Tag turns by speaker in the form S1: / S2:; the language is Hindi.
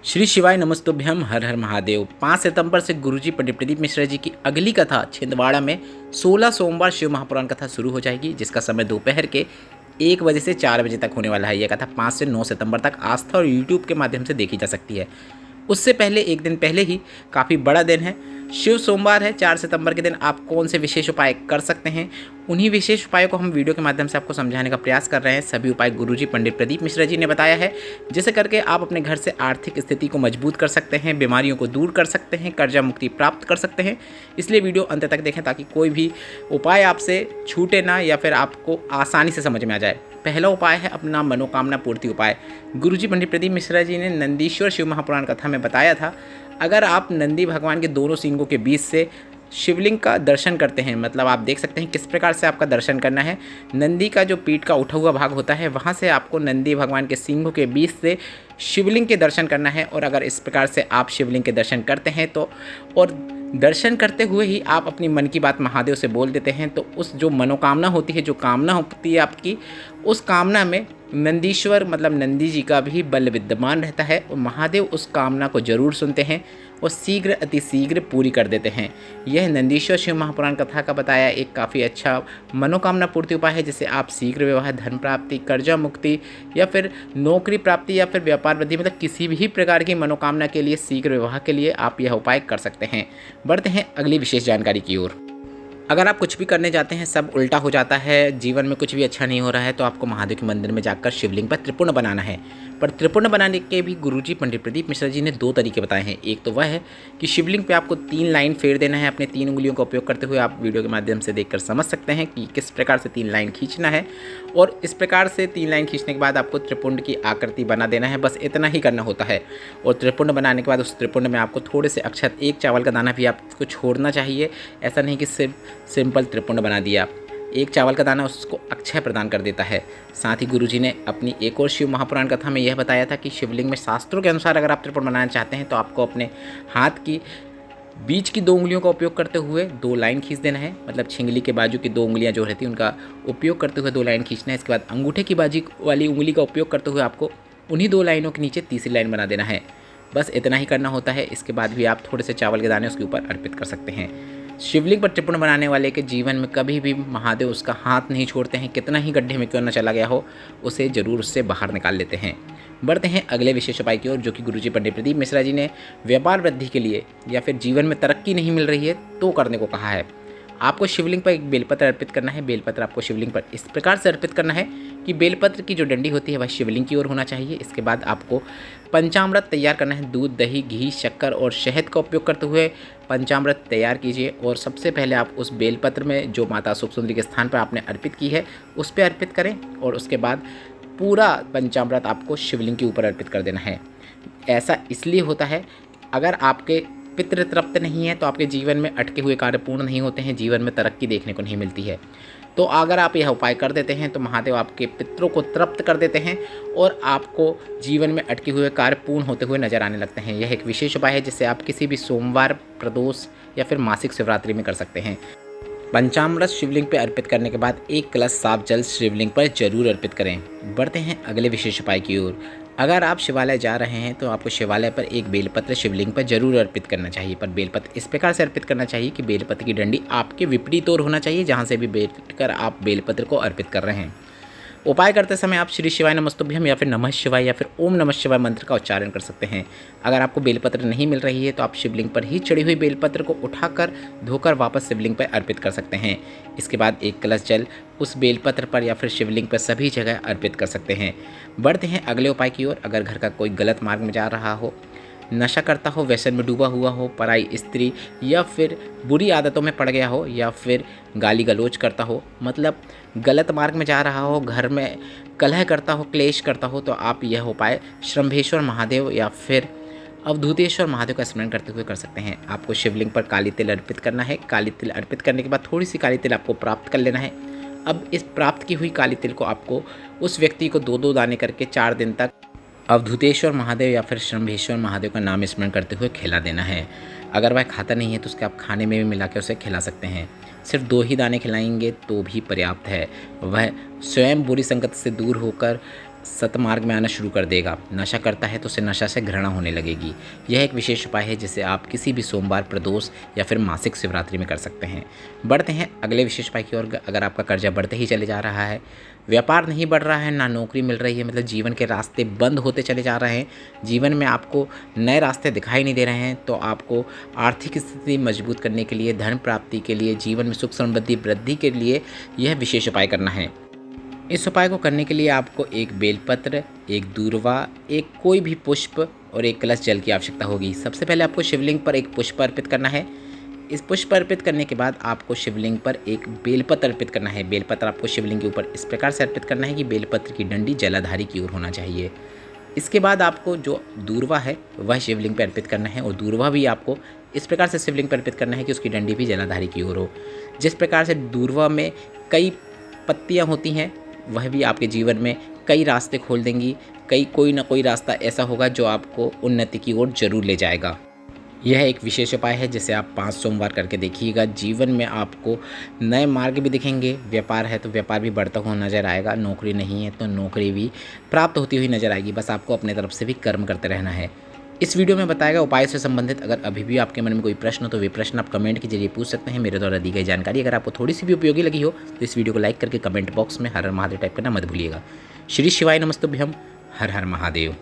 S1: श्री शिवाय नमस्तुभ्यम हर हर महादेव। 5 सितंबर से गुरुजी पंडित प्रदीप मिश्रा जी की अगली कथा छिंदवाड़ा में 16 सोमवार शिव महापुराण कथा शुरू हो जाएगी, जिसका समय दोपहर के 1 बजे से 4 बजे तक होने वाला है। यह कथा 5 से 9 सितंबर तक आस्था और यूट्यूब के माध्यम से देखी जा सकती है। उससे पहले एक दिन पहले ही काफ़ी बड़ा दिन है, शिव सोमवार है। 4 सितंबर के दिन आप कौन से विशेष उपाय कर सकते हैं, उन्हीं विशेष उपायों को हम वीडियो के माध्यम से आपको समझाने का प्रयास कर रहे हैं। सभी उपाय गुरुजी पंडित प्रदीप मिश्रा जी ने बताया है, जिसे करके आप अपने घर से आर्थिक स्थिति को मजबूत कर सकते हैं, बीमारियों को दूर कर सकते हैं, कर्जा मुक्ति प्राप्त कर सकते हैं। इसलिए वीडियो अंत तक देखें ताकि कोई भी उपाय आपसे छूटे ना या फिर आपको आसानी से समझ में आ जाए। पहला उपाय है अपना मनोकामना पूर्ति उपाय। गुरुजी पंडित प्रदीप मिश्रा जी ने नंदीश्वर शिव महापुराण कथा में बताया था, अगर आप नंदी भगवान के दोनों सींगों के बीच से शिवलिंग का दर्शन करते हैं, मतलब आप देख सकते हैं किस प्रकार से आपका दर्शन करना है। नंदी का जो पीठ का उठा हुआ भाग होता है, वहाँ से आपको नंदी भगवान के सींगों के बीच से शिवलिंग के दर्शन करना है। और अगर इस प्रकार से आप शिवलिंग के दर्शन करते हैं तो और दर्शन करते हुए ही आप अपनी मन की बात महादेव से बोल देते हैं, तो उस जो मनोकामना होती है, जो कामना होती है आपकी, उस कामना में नंदीश्वर मतलब नंदी जी का भी बल विद्यमान रहता है और महादेव उस कामना को जरूर सुनते हैं और शीघ्र अतिशीघ्र पूरी कर देते हैं। यह नंदीश्वर शिव महापुराण कथा का बताया एक काफ़ी अच्छा मनोकामना पूर्ति उपाय है, जिससे आप शीघ्र विवाह, धन प्राप्ति, कर्जा मुक्ति या फिर नौकरी प्राप्ति या फिर व्यापार वृद्धि, मतलब किसी भी प्रकार की मनोकामना के लिए, शीघ्र विवाह के लिए आप यह उपाय कर सकते हैं। बढ़ते हैं अगली विशेष जानकारी की ओर। अगर आप कुछ भी करने जाते हैं सब उल्टा हो जाता है, जीवन में कुछ भी अच्छा नहीं हो रहा है, तो आपको महादेव के मंदिर में जाकर शिवलिंग पर त्रिपुंड बनाना है। पर त्रिपुंड बनाने के भी गुरुजी पंडित प्रदीप मिश्रा जी ने 2 तरीके बताए हैं। एक तो वह है कि शिवलिंग पे आपको 3 लाइन फेर देना है अपने 3 उंगलियों का उपयोग करते हुए। आप वीडियो के माध्यम से देखकर समझ सकते हैं कि किस प्रकार से 3 लाइन खींचना है। और इस प्रकार से 3 लाइन खींचने के बाद आपको त्रिपुंड की आकृति बना देना है, बस इतना ही करना होता है। और त्रिपुंड बनाने के बाद उस त्रिपुंड में आपको थोड़े से अक्षत, 1 चावल का दाना भी आपको छोड़ना चाहिए। ऐसा नहीं कि सिर्फ सिंपल त्रिपुंड बना दिया, 1 चावल का दाना उसको अक्षय प्रदान कर देता है। साथ ही गुरुजी ने अपनी एक और शिव महापुराण कथा में यह बताया था कि शिवलिंग में शास्त्रों के अनुसार अगर आप त्रिपुंड बनाना चाहते हैं तो आपको अपने हाथ की बीच की 2 उंगलियों का उपयोग करते हुए 2 लाइन खींच देना है, मतलब छिंगली के बाजू की 2 उंगलियां जो रहती हैं उनका उपयोग करते हुए 2 लाइन खींचना है। इसके बाद अंगूठे की बाजू वाली उंगली का उपयोग करते हुए आपको उन्हीं 2 लाइनों के नीचे तीसरी लाइन बना देना है। बस इतना ही करना होता है। इसके बाद भी आप थोड़े से चावल के दाने उसके ऊपर अर्पित कर सकते हैं। शिवलिंग पर त्रिपुंड बनाने वाले के जीवन में कभी भी महादेव उसका हाथ नहीं छोड़ते हैं, कितना ही गड्ढे में क्यों न चला गया हो, उसे जरूर उससे बाहर निकाल लेते हैं। बढ़ते हैं अगले विशेष उपाय की ओर, जो कि गुरुजी पंडित प्रदीप मिश्रा जी ने व्यापार वृद्धि के लिए या फिर जीवन में तरक्की नहीं मिल रही है तो करने को कहा है। आपको शिवलिंग पर एक बेलपत्र अर्पित करना है। बेलपत्र आपको शिवलिंग पर इस प्रकार से अर्पित करना है कि बेलपत्र की जो डंडी होती है वह शिवलिंग की ओर होना चाहिए। इसके बाद आपको पंचामृत तैयार करना है। दूध, दही, घी, शक्कर और शहद का उपयोग करते हुए पंचामृत तैयार कीजिए। और सबसे पहले आप उस बेलपत्र में जो माता सुख सुंदरी के स्थान पर आपने अर्पित की है उस पर अर्पित करें और उसके बाद पूरा पंचामृत आपको शिवलिंग के ऊपर अर्पित कर देना है। ऐसा इसलिए होता है, अगर आपके पितृ तृप्त नहीं है तो आपके जीवन में अटके हुए कार्य पूर्ण नहीं होते हैं, जीवन में तरक्की देखने को नहीं मिलती है। तो अगर आप यह उपाय कर देते हैं तो महादेव आपके पितरों को तृप्त कर देते हैं और आपको जीवन में अटके हुए कार्य पूर्ण होते हुए नजर आने लगते हैं। यह एक विशेष उपाय है जिससे आप किसी भी सोमवार, प्रदोष या फिर मासिक शिवरात्रि में कर सकते हैं। पंचामृत शिवलिंग पर अर्पित करने के बाद 1 कलश साफ जल शिवलिंग पर जरूर अर्पित करें। बढ़ते हैं अगले विशेष उपाय की ओर। अगर आप शिवालय जा रहे हैं तो आपको शिवालय पर एक बेलपत्र शिवलिंग पर जरूर अर्पित करना चाहिए। पर बेलपत्र इस प्रकार से अर्पित करना चाहिए कि बेलपत्र की डंडी आपके विपरीत ओर होना चाहिए, जहाँ से भी बैठकर आप बेलपत्र को अर्पित कर रहे हैं। उपाय करते समय आप श्री शिवाय नमस्तुभ्यम या फिर नमः शिवाय या फिर ओम नमः शिवाय मंत्र का उच्चारण कर सकते हैं। अगर आपको बेलपत्र नहीं मिल रही है तो आप शिवलिंग पर ही चढ़ी हुई बेलपत्र को उठाकर धोकर वापस शिवलिंग पर अर्पित कर सकते हैं। इसके बाद 1 कलश जल उस बेलपत्र पर या फिर शिवलिंग पर सभी जगह अर्पित कर सकते हैं। बढ़ते हैं अगले उपाय की ओर। अगर घर का कोई गलत मार्ग में जा रहा हो, नशा करता हो, व्यसन में डूबा हुआ हो, पराई स्त्री या फिर बुरी आदतों में पड़ गया हो या फिर गाली गलौज करता हो, मतलब गलत मार्ग में जा रहा हो, घर में कलह करता हो, क्लेश करता हो, तो आप यह उपाय श्रंभेश्वर महादेव या फिर अवधूतेश्वर महादेव का स्मरण करते हुए कर सकते हैं। आपको शिवलिंग पर काली तिल अर्पित करना है। काली तिल अर्पित करने के बाद थोड़ी सी काली तिल आपको प्राप्त कर लेना है। अब इस प्राप्त की हुई काली तिल को आपको उस व्यक्ति को 2-2 दाने करके 4 दिन तक अवधूतेश्वर महादेव या फिर श्रंभेश्वर महादेव का नाम स्मरण करते हुए खिला देना है। अगर वह खाता नहीं है तो उसके आप खाने में भी मिला के उसे खिला सकते हैं। सिर्फ 2 ही दाने खिलाएंगे तो भी पर्याप्त है। वह स्वयं बुरी संगत से दूर होकर सतमार्ग में आना शुरू कर देगा। नशा करता है तो उसे नशा से घृणा होने लगेगी। यह एक विशेष उपाय है जिसे आप किसी भी सोमवार, प्रदोष या फिर मासिक शिवरात्रि में कर सकते हैं। बढ़ते हैं अगले विशेष उपाय की ओर। अगर आपका कर्जा बढ़ते ही चले जा रहा है, व्यापार नहीं बढ़ रहा है, ना नौकरी मिल रही है, मतलब जीवन के रास्ते बंद होते चले जा रहे हैं, जीवन में आपको नए रास्ते दिखाई नहीं दे रहे हैं, तो आपको आर्थिक स्थिति मजबूत करने के लिए, धन प्राप्ति के लिए, जीवन में सुख समृद्धि वृद्धि के लिए यह विशेष उपाय करना है। इस उपाय को करने के लिए आपको एक बेलपत्र, एक दूर्वा, एक कोई भी पुष्प और एक कलश जल की आवश्यकता होगी। सबसे पहले आपको शिवलिंग पर एक पुष्प अर्पित करना है। इस पुष्प अर्पित करने के बाद आपको शिवलिंग पर एक बेलपत्र अर्पित करना है। बेलपत्र आपको शिवलिंग के ऊपर इस प्रकार से अर्पित करना है कि बेलपत्र की डंडी जलाधारी की ओर होना चाहिए। इसके बाद आपको जो दूर्वा है वह शिवलिंग पर अर्पित करना है, और दूर्वा भी आपको इस प्रकार से शिवलिंग पर अर्पित करना है कि उसकी डंडी भी जलाधारी की ओर हो। जिस प्रकार से दूर्वा में कई पत्तियाँ होती हैं, वह भी आपके जीवन में कई रास्ते खोल देंगी। कोई ना कोई रास्ता ऐसा होगा जो आपको उन्नति की ओर जरूर ले जाएगा। यह एक विशेष उपाय है जिसे आप 5 सोमवार करके देखिएगा। जीवन में आपको नए मार्ग भी दिखेंगे। व्यापार है तो व्यापार भी बढ़ता हुआ नजर आएगा, नौकरी नहीं है तो नौकरी भी प्राप्त होती हुई नजर आएगी। बस आपको अपने तरफ से भी कर्म करते रहना है। इस वीडियो में बताया गया उपाय से संबंधित अगर अभी भी आपके मन में कोई प्रश्न हो तो वे प्रश्न आप कमेंट के जरिए पूछ सकते हैं। मेरे द्वारा दी गई जानकारी अगर आपको थोड़ी सी भी उपयोगी लगी हो तो इस वीडियो को लाइक करके कमेंट बॉक्स में हर हर महादेव टाइप करना मत भूलिएगा। श्री शिवाय नमस्तुभ्यम। हर हर महादेव।